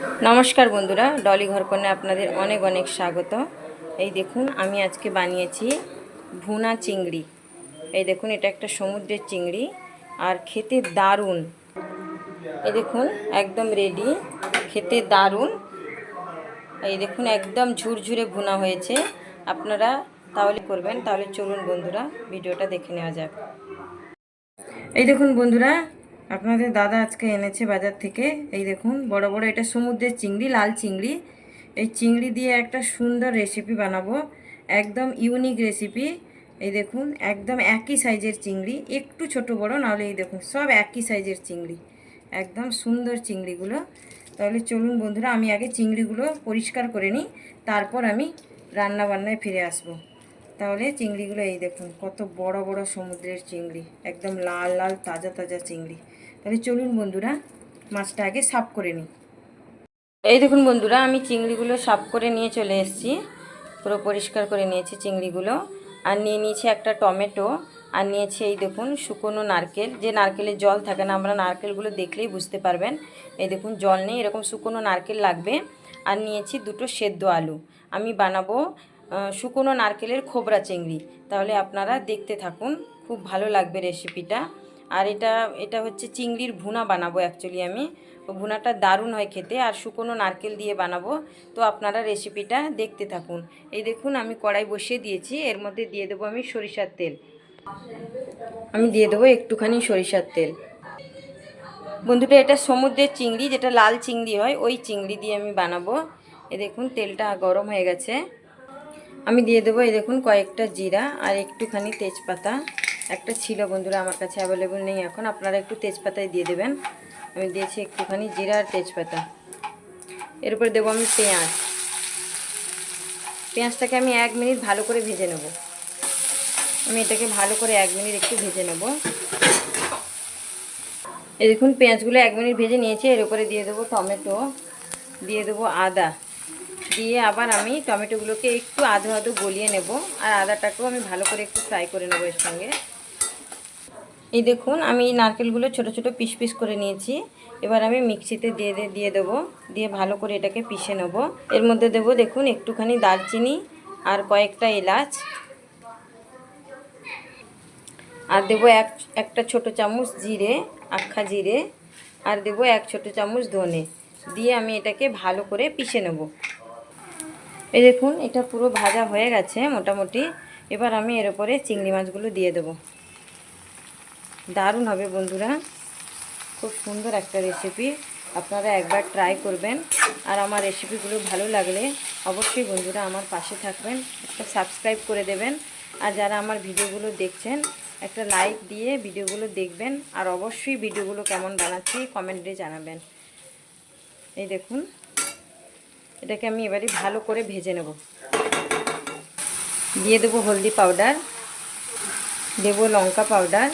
নমস্কার বন্ধুরা, ডলি ঘরকন্যায় আপনাদের অনেক অনেক স্বাগত। এই দেখুন আমি আজকে বানিয়েছি ভুনা চিংড়ি। এই দেখুন এটা একটা সমুদ্রের চিংড়ি আর খেতে দারুণ। এই দেখুন একদম রেডি, খেতে দারুণ। এই দেখুন একদম ঝুরঝুরে ভুনা হয়েছে। আপনারা তাহলে করবেন। তাহলে চলুন বন্ধুরা ভিডিওটা দেখে নেওয়া যাক। এই দেখুন বন্ধুরা, আপনাদের দাদা আজকে এনেছে বাজার থেকে। এই দেখুন বড় বড় এটা সমুদ্রের চিংড়ি, লাল চিংড়ি। এই চিংড়ি দিয়ে একটা সুন্দর রেসিপি বানাবো, একদম ইউনিক রেসিপি। এই দেখুন একদম একই সাইজের চিংড়ি, একটু ছোট বড় নাহলে এই দেখুন সব একই সাইজের চিংড়ি, একদম সুন্দর চিংড়িগুলো। তাহলে চলুন বন্ধুরা, আমি আগে চিংড়িগুলো পরিষ্কার করে নিই, তারপর আমি রান্না বান্নায় ফিরে আসবো। তাহলে চিংড়িগুলো এই দেখুন কত বড় বড় সমুদ্রের চিংড়ি, একদম লাল লাল তাজা তাজা চিংড়ি। তাহলে চলুন বন্ধুরা মাছটা আগে সাফ করে নিই। এই দেখুন বন্ধুরা, আমি চিংড়িগুলো সাফ করে নিয়ে চলে এসেছি, পুরো পরিষ্কার করে নিয়েছি চিংড়িগুলো। আর নিয়ে নিয়েছি একটা টমেটো, আর নিয়েছি এই দেখুন শুকনো নারকেল। যে নারকেলের জল থাকে না, আমরা নারকেলগুলো দেখলেই বুঝতে পারবেন। এই দেখুন জল নেই, এরকম শুকনো নারকেল লাগবে। আর নিয়েছি দুটো সেদ্ধ আলু। আমি বানাবো শুকনো নারকেলের খোবরা চিংড়ি। তাহলে আপনারা দেখতে থাকুন, খুব ভালো লাগবে রেসিপিটা। আর এটা এটা হচ্ছে চিংড়ির ভুনা বানাবো অ্যাকচুয়ালি আমি। ভুনাটা দারুণ হয় খেতে, আর শুকনো নারকেল দিয়ে বানাবো। তো আপনারা রেসিপিটা দেখতে থাকুন। এই দেখুন আমি কড়াই বসিয়ে দিয়েছি, এর মধ্যে দিয়ে দেবো আমি সরিষার তেল। আমি দিয়ে দেবো একটুখানি সরিষার তেল। বন্ধুটা এটা সমুদ্রের চিংড়ি, যেটা লাল চিংড়ি হয়, ওই চিংড়ি দিয়ে আমি বানাবো। এই দেখুন তেলটা গরম হয়ে গেছে। আমি দিয়ে দেবো এই দেখুন কয়েকটা জিরা আর একটুখানি তেজপাতা। একটা ছিল বন্ধুরা আমার কাছে, অ্যাভেলেবল নেই এখন, আপনারা একটু তেজপাতায় দিয়ে দেবেন। আমি দিয়েছি একটুখানি জিরা আর তেজপাতা। এর উপরে দেবো আমি পেঁয়াজ। পেঁয়াজটাকে আমি 1 মিনিট ভালো করে ভেজে নেব। আমি এটাকে ভালো করে 1 মিনিট একটু ভেজে নেব। এই দেখুন পেঁয়াজগুলো 1 মিনিট ভেজে নিয়েছি। এর উপরে দিয়ে দেবো টমেটো, দিয়ে দেবো আদা, দিয়ে আবার আমি টমেটোগুলোকে একটু আধো আধো গলিয়ে নেব। আর আদাটাকেও আমি ভালো করে একটু ফ্রাই করে নেবো এর সঙ্গে। এই দেখুন আমি নারকেলগুলো ছোট ছোট পিস পিস করে নিয়েছি। এবার আমি মিক্সিতে দিয়ে দেবো, দিয়ে ভালো করে এটাকে পিষে নেব। এর মধ্যে দেবো দেখুন একটুখানি দারচিনি আর কয়েকটা এলাচ, আর দেবো একটা ছোট চামচ জিরে, আখা জিরে, আর দেবো 1 ছোট চামচ ধনে, দিয়ে আমি এটাকে ভালো করে পিষে নেব। এই দেখুন এটা পুরো ভাজা হয়ে গেছে মোটামুটি। এবার আমি এর উপরে চিংড়ি মাছগুলো দিয়ে দেবো। দারুণ হবে বন্ধুরা, খুব সুন্দর একটা রেসিপি। আপনারা একবার ট্রাই করবেন। আর আমার রেসিপিগুলো ভালো লাগলে অবশ্যই বন্ধুরা আমার পাশে থাকবেন, একটা সাবস্ক্রাইব করে দেবেন। আর যারা আমার ভিডিওগুলো দেখছেন একটা লাইক দিয়ে ভিডিওগুলো দেখবেন। আর অবশ্যই ভিডিওগুলো কেমন বানাচ্ছি কমেন্টে জানাবেন। এই দেখুন এটাকে আমি এবারে ভালো করে ভেজে নেব। দিয়ে দেবো হলদি পাউডার, দেবো লঙ্কা পাউডার,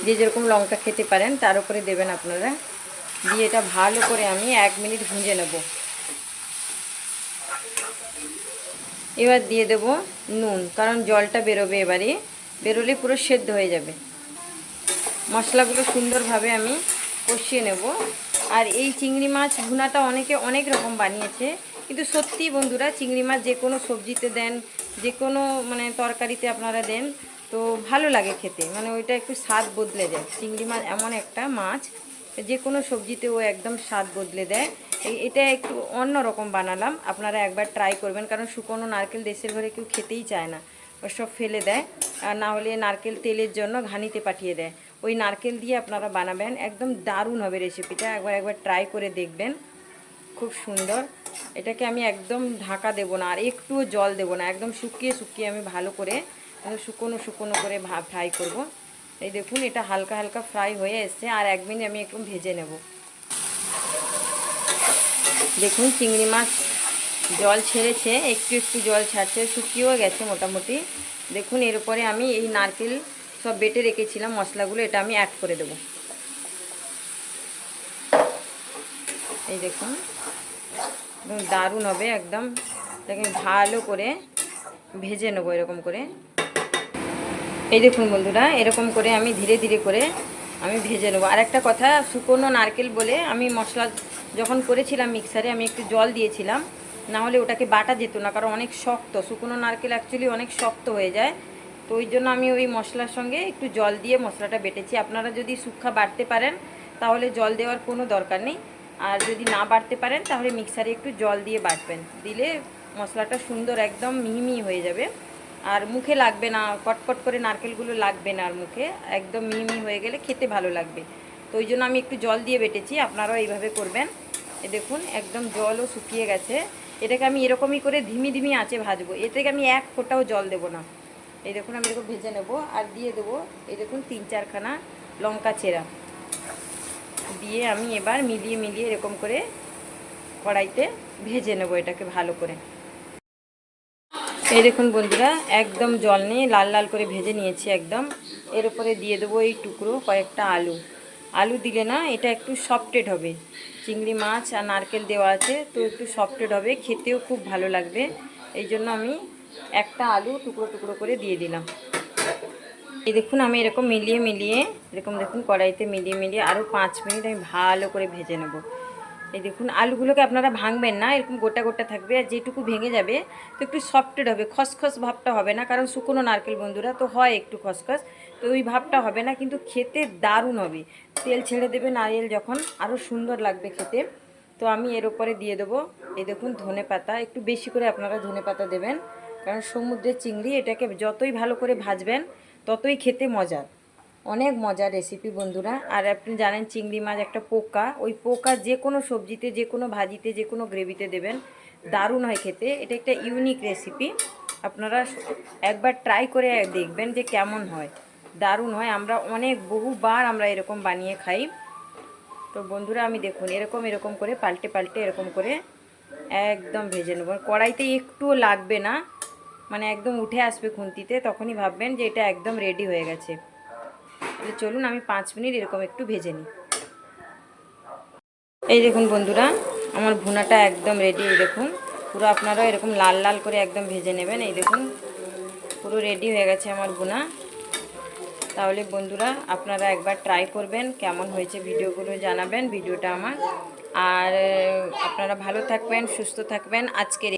যে যেরকম লঙ্কা খেতে পারেন তার উপরে দেবেন আপনারা। দিয়ে এটা ভালো করে আমি 1 মিনিট ভুঁজে নেব। এবার দিয়ে দেব নুন, কারণ জলটা বেরোবে, এবারে বেরোলে পুরো সেদ্ধ হয়ে যাবে। মশলাগুলো সুন্দরভাবে আমি কষিয়ে নেব। আর এই চিংড়ি মাছ ভুনাটা অনেকে অনেক রকম বানিয়েছে, কিন্তু সত্যি বন্ধুরা চিংড়ি মাছ যে কোনো সবজিতে দেন, যে কোনো মানে তরকারিতে আপনারা দেন, তো ভালো লাগে খেতে। মানে ওইটা একটু স্বাদ বদলে দেয়। চিংড়ি মাছ এমন একটা মাছ যে কোনো সবজিতে ও একদম স্বাদ বদলে দেয়। এটা একটু অন্য রকম বানালাম, আপনারা একবার ট্রাই করবেন। কারণ শুকনো নারকেল দেশের ঘরে কেউ খেতেই চায় না, ওসব ফেলে দেয়। আর না হলে নারকেল তেলের জন্য ঘানিতে পাঠিয়ে দেয়। ওই নারকেল দিয়ে আপনারা বানাবেন, একদম দারুণ হবে রেসিপিটা। একবার ট্রাই করে দেখবেন, খুব সুন্দর। এটাকে আমি একদম ঢাকা দেবো না, আর একটুও জল দেবো না, একদম শুকিয়ে শুকিয়ে আমি ভালো করে শুকনো শুকনো করে ফ্রাই করব। এই দেখুন এটা হালকা হালকা ফ্রাই হয়ে এসছে, আর 1 মিনিট আমি একটু ভেজে নেব। দেখুন চিংড়ি মাছ জল ছেড়েছে, একটু একটু জল ছাড়ছে, শুকিয়েও গেছে মোটামুটি। দেখুন এর উপরে আমি এই নারকেল সব বেটে রেখেছিলাম মশলাগুলো, এটা আমি অ্যাড করে দেব। এই দেখুন দারুণ হবে একদম। এটাকে ভালো করে ভেজে নেবো এরকম করে। এই দেখুন বন্ধুরা এরকম করে আমি ধীরে ধীরে করে আমি ভেজে নেবো। আর একটা কথা, শুকনো নারকেল বলে আমি মশলা যখন করেছিলাম মিক্সারে আমি একটু জল দিয়েছিলাম, না হলে ওটাকে বাটা যেত না, কারণ অনেক শক্ত, শুকনো নারকেল অ্যাকচুয়ালি অনেক শক্ত হয়ে যায়। তো ওই জন্য আমি ওই মশলার সঙ্গে একটু জল দিয়ে মশলাটা বেটেছি। আপনারা যদি শুকনা বাটতে পারেন তাহলে জল দেওয়ার কোনো দরকার নেই, আর যদি না বাটতে পারেন তাহলে মিক্সারে একটু জল দিয়ে বাটবেন, দিলে মশলাটা সুন্দর একদম মিহি হয়ে যাবে, আর মুখে লাগবে না, কটকট করে নারকেলগুলো লাগবে না, আর মুখে একদম মিহি হয়ে গেলে খেতে ভালো লাগবে। তো ওই জন্য আমি একটু জল দিয়ে বেটেছি, আপনারাও এইভাবে করবেন। দেখুন একদম জলও শুকিয়ে গেছে। এটাকে আমি এরকমই করে ধিমি আঁচে ভাজবো, এ থেকে আমি এক ফোঁটাও জল দেবো না। এই দেখুন আমি এরকম ভেজে নেবো, আর দিয়ে দেবো এই দেখুন 3-4খানা লঙ্কা চেরা দিয়ে আমি এবার মিলিয়ে এরকম করে কড়াইতে ভেজে নেবো এটাকে ভালো করে। এই দেখুন বন্ধুরা একদম জল নিয়ে লাল লাল করে ভেজে নিয়েছি একদম। এর উপরে দিয়ে দেবো এই টুকরো কয়েকটা আলু দিলে না এটা একটু সফটেড হবে, চিংড়ি মাছ আর নারকেল দেওয়া আছে তো একটু সফটেড হবে, খেতেও খুব ভালো লাগবে। এই জন্য আমি একটা আলু টুকরো করে দিয়ে দিলাম। এই দেখুন আমি এরকম মিলিয়ে এরকম দেখুন কড়াইতে মিলিয়ে আরও 5 মিনিট আমি ভালো করে ভেজে নেব। এই দেখুন আলুগুলোকে আপনারা ভাঙবেন না, এরকম গোটা থাকবে, আর যেটুকু ভেঙে যাবে তো একটু সফটেড হবে, খসখস ভাবটা হবে না, কারণ শুকনো নারকেল বন্ধুরা তো হয় একটু খসখস, তো ওই ভাবটা হবে না, কিন্তু খেতে দারুণ হবে। তেল ছেড়ে দেবে নারকেল যখন, আরও সুন্দর লাগবে খেতে। তো আমি এর উপরে দিয়ে দেবো এই দেখুন ধনেপাতা, একটু বেশি করে আপনারা ধনেপাতা দেবেন, কারণ সমুদ্রের চিংড়ি, এটাকে যতই ভালো করে ভাজবেন ততই খেতে মজার, অনেক মজার রেসিপি বন্ধুরা। আর আপনি জানেন চিংড়ি মাছ একটা পোকা, ওই পোকা যে কোনো সবজিতে, যে কোনো ভাজিতে, যে কোনো গ্রেভিতে দেবেন, দারুণ হয় খেতে। এটা একটা ইউনিক রেসিপি, আপনারা একবার ট্রাই করে দেখবেন যে কেমন হয়, দারুণ হয়। আমরা বহুবার আমরা এরকম বানিয়ে খাই। তো বন্ধুরা আমি দেখুন এরকম করে পাল্টে এরকম করে একদম ভেজে নেব, কড়াইতে একটুও লাগবে না, মানে একদম উঠে আসবে খুন্তিতে, তখনই ভাববেন যে এটা একদম রেডি হয়ে গেছে। তাহলে চলুন আমি 5 মিনিট এরকম একটু ভেজে নিই। এই দেখুন বন্ধুরা আমার ভুনাটা একদম রেডি। এই দেখুন পুরো আপনারাও এরকম লাল লাল করে একদম ভেজে নেবেন। এই দেখুন পুরো রেডি হয়ে গেছে আমার ভুনা। তাহলে বন্ধুরা আপনারা একবার ট্রাই করবেন, কেমন হয়েছে ভিডিওগুলো জানাবেন ভিডিওটা আমার। আর আপনারা ভালো থাকবেন, সুস্থ থাকবেন। আজকের